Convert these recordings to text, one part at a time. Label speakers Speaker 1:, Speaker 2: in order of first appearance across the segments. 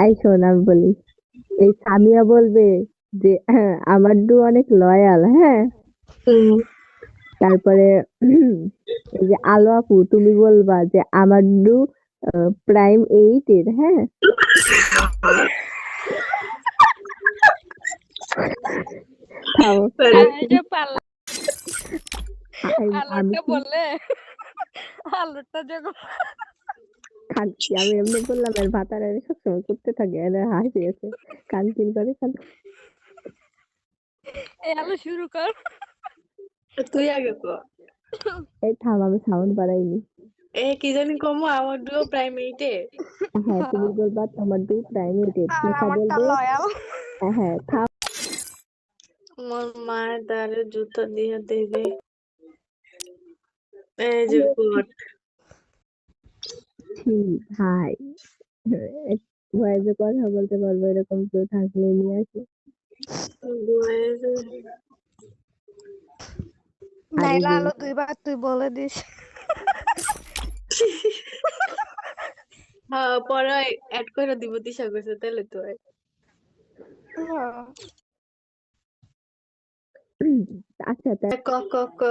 Speaker 1: এই শোন আমি বলি, এই সামিয়া বলবে যে আমার ডু অনেক লয়াল, হ্যাঁ? তারপরে এই যে আলো আপু তুমি বলবা যে আমার ডু প্রাইম 8 এর, হ্যাঁ? থামো।
Speaker 2: এটা পারলাম।
Speaker 1: আমি
Speaker 2: আলোটা
Speaker 1: কি
Speaker 2: বললে আলোটা যখন
Speaker 1: খাচ্ছি আমি এমনি বললাম এর ভাতারা সবসময় করতে থাকে, এর হাসি আছে কানকিন করে
Speaker 2: এই আলো শুরু কর।
Speaker 3: তুই আগে ক।
Speaker 1: এই থাম আমি সাউন্ড বাড়াইনি।
Speaker 3: কি জানি কমো আমার ডুও প্রাইমেটে।
Speaker 1: হ্যাঁ তুমি বলবা তোমার ডু প্রাইম 8 এর,
Speaker 2: আর
Speaker 1: তিশা
Speaker 2: আমারটা
Speaker 1: বলবে
Speaker 2: লয়াল।
Speaker 1: হ্যাঁ থাম।
Speaker 3: আমার মায়ের দ্বারে জুতো দিয়ে দেবে। এই যে কোট।
Speaker 1: ভাই ভয়েসে কথা বলতে পারবো এরকম কেউ থাকলে নিয়ে আসি।
Speaker 2: নাইলা আলো দুইবার তুই বলে দিস।
Speaker 3: হ্যাঁ পরে অ্যাড করে দিব দিশা কইছে তাহলে তো হয়।
Speaker 1: আচ্ছা
Speaker 3: ক ক ক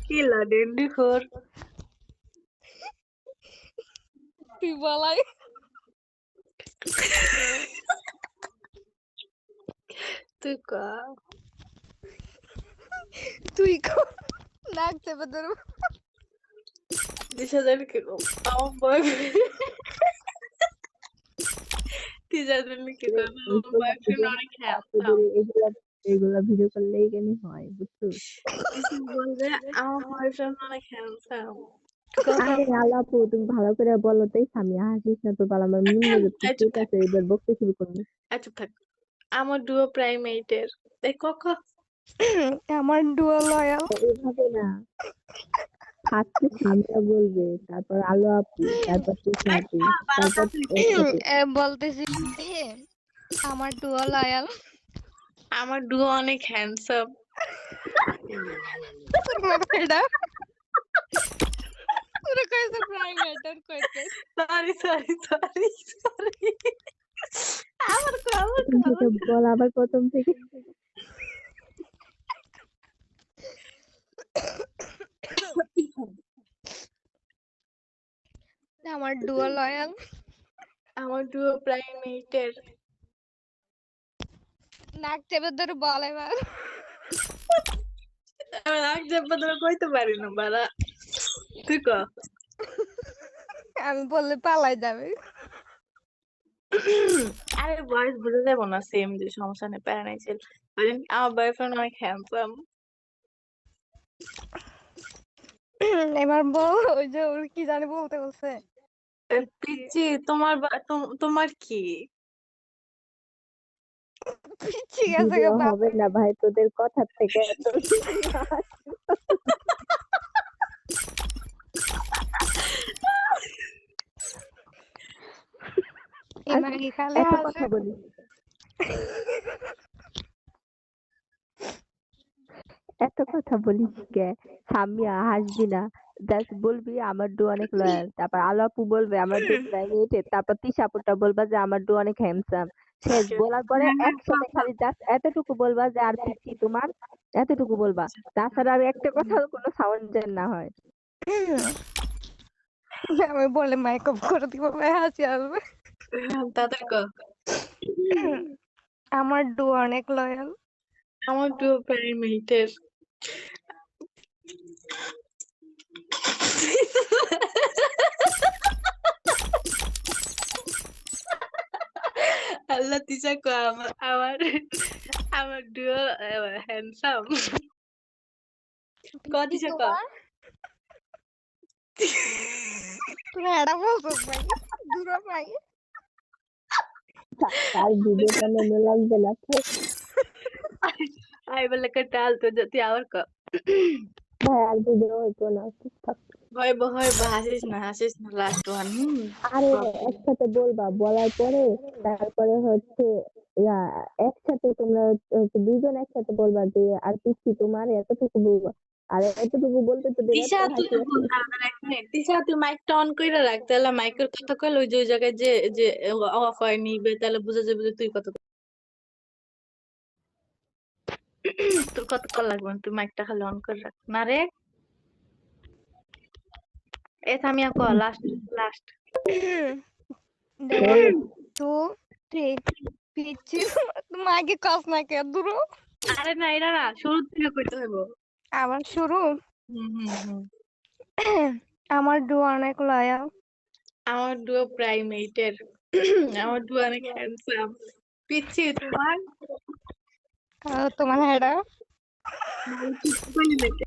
Speaker 3: কি লাডেন্ডি খোর।
Speaker 2: তুই বলাই
Speaker 3: তুই ক।
Speaker 2: তুই নাক চেপে ধরবো।
Speaker 3: দিশা জানি কি কম আমার বয়ফ্রেন্ড দিশা জানি কি কম আমার বয়ফ্রেন্ড অনেক হ্যান্ডসাম।
Speaker 1: এগুলা ভিডিও করলেই কেন হয় বুঝছো?
Speaker 3: দিশা বলবে আমার বয়ফ্রেন্ড অনেক হ্যান্ডসাম।
Speaker 1: আরে আলাপু তুমি ভালো করে বলো তো, সামিয়া হাসিস না তো বাল, আমার মুন্ডে ঠিক আছে এবার বকতে শুরু করবো।
Speaker 3: চুপ থাক। আমার ডুও প্রাইমেটের এই ক ক।
Speaker 2: আমার ডুয়াল লয়াল।
Speaker 1: এভাবে না, ফার্স্টে সামিয়া বলবে, তারপর আলো আপু, তারপর তিশা আপু, তারপর
Speaker 2: বলতেছি আমার ডুয়াল লয়াল।
Speaker 3: আমার ডুও অনেক হ্যান্ডসাম।
Speaker 2: এটা পুরো কইছে প্রাইমেটার কইতে।
Speaker 3: সরি সরি সরি সরি আমার কো আমার
Speaker 1: প্রথম থেকে বল, আবার প্রথম থেকে।
Speaker 2: আমার ডুয়াল লয়াল।
Speaker 3: আমার ডুও প্রাইমেটের
Speaker 2: নাক চেপে ধরে বল এবার।
Speaker 3: আমি নাক চেপে ধরে কইতে পারি না বাড়া। তুই ক।
Speaker 2: আমি বললে পালাই যাবে।
Speaker 3: আরে বয়স বুঝে যাবো না, সেম যে সমস্যা নেই, প্যারা নাই ছিল। আমার বয়ফ্রেন্ড অনেক হ্যান্ডসাম।
Speaker 2: এবার বল ওই যে ওর কি জানি বলতে বলছে।
Speaker 3: পিচ্ছি তোমার তোমার কি?
Speaker 2: পিচ্ছি গেছে
Speaker 1: ভিডিও
Speaker 2: বাপ।
Speaker 1: হবে না ভাই তোদের কথা থেকে এত
Speaker 2: ইমানি খালে
Speaker 1: এত
Speaker 2: আসে।
Speaker 1: কথা বলি, এত কথা বলিস কে? সামিয়া হাসবি না, জাস্ট বলবি আমার ডু অনেক লয়াল, তারপর আলো আপু বলবে আমার ডু প্রাইভেট, তারপর তিশা আপুটা বলবা যে আমার ডু অনেক হ্যান্ডসাম। শেষ বলার পরে একসাথে খালি জাস্ট এতটুকু বলবা যে আর পিচ্ছি তোমার, এতটুকু বলবা, তাছাড়া আর একটা কথা কোনো সাউন্ড যেন না হয়।
Speaker 2: আমি বলে মাইক অফ করে দিব, ভাই হাসি আসবে।
Speaker 3: তাদের ক।
Speaker 2: আমার ডু অনেক লয়াল।
Speaker 3: আমার ডুও প্রাইমেটের আল্লাহ তিশা ক। আমার আমার আমার ডুও হ্যান্ডসাম। ক তিশা ক।
Speaker 2: তোরা এটা বলছিস ভাই, দূর ভাই।
Speaker 1: তার ভিডিও বানানো লাগবে না তো।
Speaker 3: আই বলে কটাল তো তুই আবার ক।
Speaker 1: ভাই আর ভিডিও হইতো না, ঠিকঠাক।
Speaker 3: হয় হাসিস না লাস্ট ওয়ান।
Speaker 1: আরে একসাথে বলবা, বলার পরে তারপরে হচ্ছে ইয়া একসাথে তোমরা হচ্ছে দুইজন একসাথে বলবা যে আর পিচ্ছি তোমার, এতটুকু বলবা। আরে এতটুকু বলতে তোদের এত
Speaker 3: তিশা তুই
Speaker 1: হাসি আসে?
Speaker 3: দাঁড়া এক মিনিট তিশা তুই মাইকটা অন করে রাখ তাহলে মাইকের কথা কইলে ওই যে ওই জায়গায় যে যে অফ হয় নিবে তাহলে বোঝা যাবে যে তুই কত তোর কতক্ষণ লাগবে না, তুই মাইকটা খালি অন করে রাখ না রে এ থামিয়া ক লাস্ট লাস্ট
Speaker 2: দেখ 2 3 পিচ্ছি তুমি আগে কস না কে দূর
Speaker 3: আরে না এটা না শুরু থেকে কইতে হইব
Speaker 2: আবার শুরু
Speaker 3: হুম হুম হুম
Speaker 2: আমার ডু অনেক লয়াল
Speaker 3: আমার ডুও প্রাইমেটের আমার ডুও অনেক হ্যান্ডসাম পিচ্ছি তোমার
Speaker 2: তোমার হেডা
Speaker 3: নাম কি কইলি নাকি